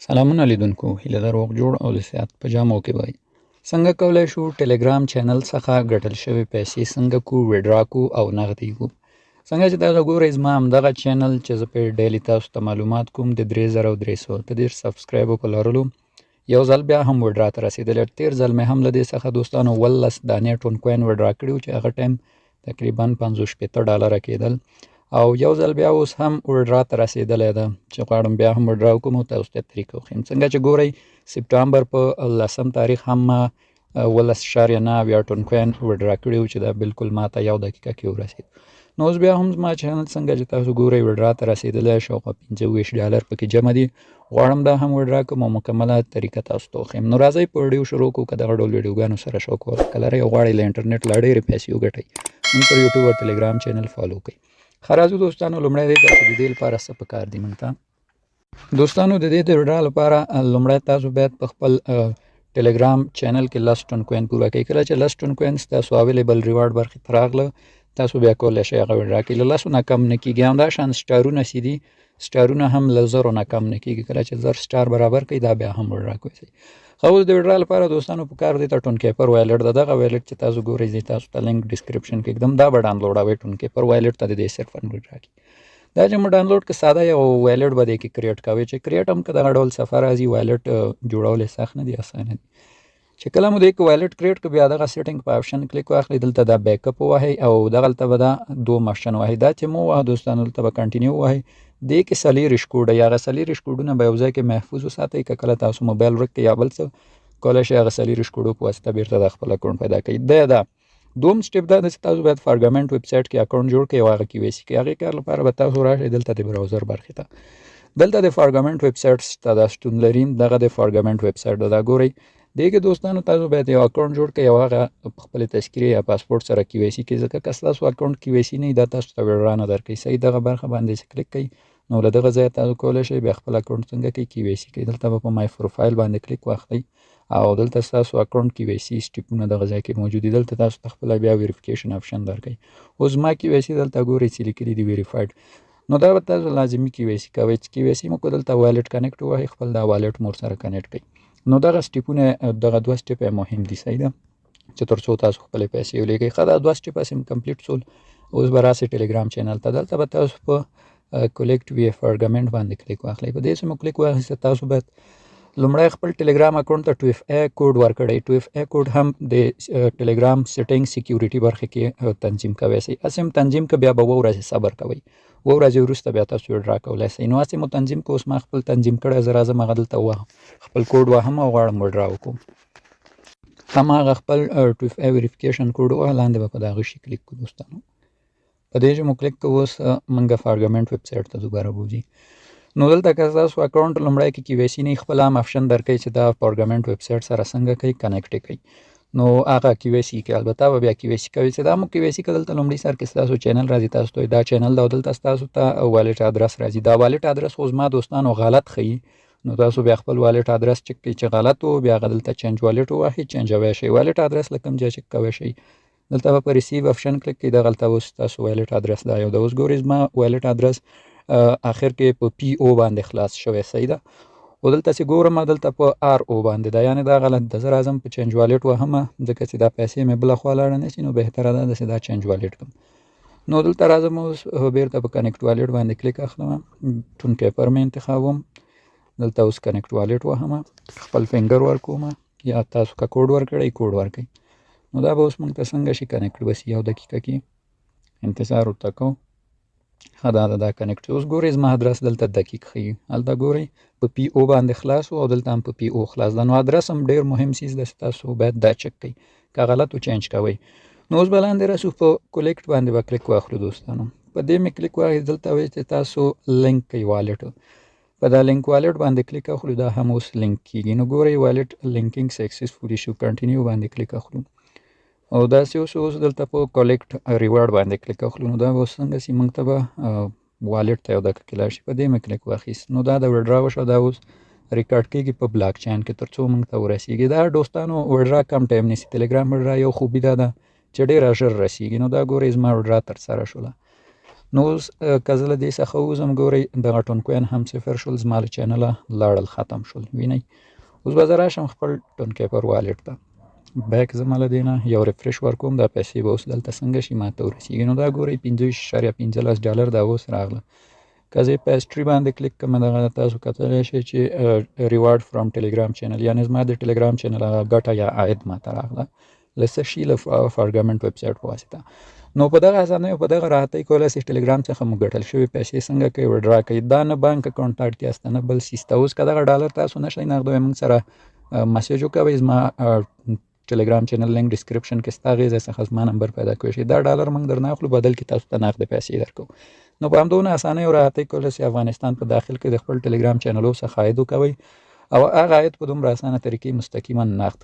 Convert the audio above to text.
سلامونه لیدونکو، هیله ده روغ جوړ او د صحت په جامو کې وای. څنګه کولای شو ټلګرام چینل څخه ګټل شوی پیسې څنګه کو وډرا کو او نغدي کو. څنګه چې دا ګورئ زما همدغه چینل چې زه په ډیلی تاسو ته معلومات کوم د 3330 سبسکرایب په لرلو یو ځل بیا هم وډرا ته رسیدل. تیر ځل مې هم له دې څخه دوستانو ولس دانې ټون کوین وډرا کړیو چې هغه ټایم تقریبا $50 کېدل او یو ځل بیا اوس هم وډرا ته رسیدلې ده چې غواړم بیا هم وډرا وکړم او تاسو ته طریقه وښیم. څنګه چې ګورئ سپټمبر په 10 تاریخ هم 11.9 ټون کوین وډرا کړیو چې دا بالکل ماته یو دقیقه کې ورسید. نو اوس بیا هم زما چینل څنګه چې تاسو ګورئ وډرا ته رسیدلی شاوخوا $25 پکې جمع دي. غواړم دا هم وډرا کړم او مکمله طریقه تاسو ته وښیم. نو راځئ په ویډیو شروع کړو. که دغه ډول ویډیوګانو سره شوق ولرئ او غواړئ له انټرنیټ لا ډېرې پیسې وګټئ موږ پر یوټیوب او ټلګرام چینل فالو کړئ. ښه راځو دوستانو، لومړی دی چې د دې لپاره څه پکار دي موږ ته. دوستانو د دې د وډرا لپاره لومړی تاسو باید په خپل ټلګرام چینل کې 10 ټون کوین پوره کړئ. کله چې 10 ټون کوین ستاسو اویلیبل ریوارډ برخې ته راغله تاسو بیا کولی شئ هغه وډرا کړئ. له 10 نه کم نه کېږي. همدا شان سټارونه چې دي سټارونه هم له 0 نه کم نه کېږي. کله چې 1000 سټار برابر کړئ دا بیا هم وډرا کوئ. خو اوس د وډرا لپاره دوستانو پکار دی ته ټون کیپر وایلټ ده. دغه وایلټ چې تاسو ګورئ زه تاسو ته لینک ډسکرپشن کې ږدم دا به ډاونلوډوئ. ټون کیپر وایلټ ته د دې صرفا وډرا کړئ. دا چې مو ډاونلوډ که ساده یو وایلټ به دی کې کریټ کوئ چې کریټ هم که دغه ډول صفحه راځي وایلټ جوړول یې سخت نه دي، اسانه دي. چې کله مو دی کې وایلټ کریټ که بیا دغه سیټینګ په آپشن کلیک واخلئ دلته دا بیک اپ ووهئ او دغلته به دا 2 آپشن ووهئ. دا چې مو ووهه دوستانو دلته به کنټینیو ووهئ. دې کې 40 کوډ یا هغه 40 کوډونه به یو ځای کې محفوظ وساتئ. که کله تاسو موبایل ورک کړئ یا بل څه کولی شئ هغه 40 کوډو په واسطه بیرته د خپل اکاونټ پیدا کړئ. دا دوم سټپ دا چې تاسو باید فارګمنټ ویب سایټ کې اکاونټ جوړ کړئ او هغه کې ویسي کړئ. هغې کار لپاره به تاسو راشئ دلته د براوزر برخې ته. دلته د فارګمنټ ویب سایټ شته دا شتون لري. دغه د فارګمنټ ویب سایټ دا ګورئ. دې کې دوستانو تاسو باید یو اکاونټ جوړ کړئ او هغه په خپلې تذکرې یا پاسپورټ سره کې ویسي کړئ. ځکه که ستاسو اکاونټ کې ویسي نه وي دا تاسو ته وډرا نه درکوي. صحیح دغه برخه باندې چې کلیک کړئ نو له دغه ځایه تاسو کولی شئ بیا خپل اکاونټ څنګه کوئ کې ویسي کړئ. دلته به په مای پروفایل باندې کلیک واخلئ او دلته ستاسو اکاونټ کې ویسي سټیپونه دغه ځای کې موجود دي. دلته تاسو ته خپله بیا ویریفیکیشن آپشن درکوي. اوس زما کې ویسي دلته ګورئ چې لیکلي دي ویریفایډ. نو دا به تاسو لازمي کې ویسي کوئ. چې کې ویسي مو کو دلته وایلټ کنیکټ ووهئ خپل دا وایلټ مور سره کنیکټ کړئ. نو دغه سټیپونه دغه 2 سټیپ مهم دي. صحیح ده چې تر څو تاسو خپلې پیسې ولیږئ. ښه دا 2 سټیپ هم کمپلیټ شول. اوس به راسئ ټلګرام چینل ته. دلته به تاسو په کلیکټ وی فارګمنټ باندې کلیک واخلئ. په دې چې مو کلیک واخیسته تاسو باید لومړی خپل ټلګرام اکاونټ ته 2FA کوډ ورکړئ. 2FA کوډ هم د ټلګرام سیټینګ سکیورټي برخه کې تنظیم کوئ. هسې هم تنظیم که بیا به 2 ورځې صبر کوئ. 2 ورځې وروسته بیا تاسو وډرا کولی شئ. نو هسې مو تنظیم که اوس ما خپل تنظیم کړی زه راځم هغه دلته ووهم خپل کوډ وهم او غواړم وډرا وکړم. هماغه خپل 2FA ویریفیکیشن کوډ ووهه لاندې به په دغه شي کلیک کړو دوستانو. په دې چې مو کلیک کوو اوس موږ فارګمنټ ویب سایټ ته دوباره بوځي. نو دلته که تاسو اکاونټ لومړی کې ویسي نه خپل هم آپشن درکوي چې دا فارګمنټ ویب سایټ سره څنګه کوي کنیکټ کوي. نو هغه کې ویسي کې البته به بیا کې ویسي کوي چې دا مو کې ویسي که دلته لومړی سر کې ستاسو چینل راځي تاسو ته دا چینل دا دلته ستاسو ته والټ ادرس راځي. دا والټ ادرس اوس ما دوستانو غلط ښیي. نو تاسو بیا خپل والټ ادرس چک کړئ چې غلط و بیا هغه دلته چینج والټ ووهئ چینجوی شئ. والټ ادرس له کوم ځای چک کوی شئ دلته به په ریسیو آپشن کلیک کړئ. دغلته اوس تاسو وایلټ ادرس دا یو د اوس ګورئ زما وایلټ ادرس اخر کې په PO باندې خلاص شوی. صحیح ده. او دلته چې ګورم دلته په RO باندې ده یعنې دا غلط ده. زه راځم په چینج والټ وهمه ځکه چې دا پیسې مې بله خوا لاړه نه شي نو بهتره ده چې دا چینج والټ کړم. نو دلته راځم اوس بیرته په کنیکټ والټ باندې کلیک اخلم. ټون کیپر مې انتخابوم. دلته اوس کنیکټ والټ وهمه خپل فنګر ورکوم یا تاسو که کوډ ورکړئ کوډ ورکړئ. نو دا به اوس موږ ته څنګه شي کنیکټ بس یو دقیقه کې انتظار ورته کوو. ښه دا کنیکټ اوس ګورئ زما ادرس دلته دقیق ښیي. هلته ګورئ په PO باندې خلاص و او دلته هم په PO خلاص ده. نو ادرس هم ډېر مهم څیز ده چې تاسو باید دا چک کړئ. که غلط و چینج کوئ. نو اوس به لاندې راسو په کلیکټ باندې به کلیک واخلو دوستانو. په دې مې کلیک واخلئ دلته وایي چې تاسو لینک کوئ والټ. په دا لینک والټ باندې کلیک اخلو دا هم اوس لینک کېږي. نو ګورئ والټ لینکینګ سکسسفولي شو کنټینیو باندې کلیک اخلو او داسې اوس دلته په کلیکټ ریوارډ باندې کلیک اخلو. نو دا به اوس څنګه چې موږ ته به والټ ته یو دقیقه کې لاړ شي. په دې مې کلیک واخیست. نو دا د وډرا وشو. دا اوس ریکارډ کېږي په بلاک چین کې تر څو موږ ته ورسیږي. دا دوستانو وډرا کم ټایم نیسي. ټلګرام وډرا یو خوبي دا ده چې ډېره ژر رسیږي. نو دا ګورئ زما وډرا ترسره شوله. نو اوس که زه له دې څخه ووځم ګورئ دغه ټونکیان هم صفر شول، زما له چینله لاړل، ختم شول. وینئ اوس به زه راشم خپل ټونکی پر والټ ته، بیک ځم له دې نه یو ریفرش ورکوم، دا پیسې به اوس دلته څنګه شي ما ته ورسیږي. نو دا ګورئ $15.15 دا اوس راغله. که زه په هسټري باندې کلیک کړم دغه تاسو کتلی شئ چې ریوارډ فرام ټلیګرام چینل، یعنې زما د ټلیګرام چینل هغه ګټه یا عاید ما ته راغله له څه شي له فارګمنټ ویب سایټ په واسطه. نو په دغه اسانۍ او په دغه راحتۍ کولی شئ ټلیګرام څخه مو ګټل شوې پیسې څنګه کوئ وډرا کوئ. دا نه بانک اکاونټ ته اړتیا شته نه بل څیز ته. اوس که دغه ډالر تاسو نه شئ نغدوی موږ سره مسیج وکوئ، زما ټلیګرام چینل لینک ډسکرپشن کې شته، هغې ځای څخه زما نمبر پیدا کولی شئ. دا ډالر موږ درنه اخلو، بدل کې تاسو ته نغدې پیسې درکوو. نو په همدونه اسانۍ او راحتۍ کولی شئ افغانستان په داخل کې د خپل ټلیګرام چینلو څخه عاید وکوئ او هغه عاید په دومره اسانه طریقې مستقیما نقد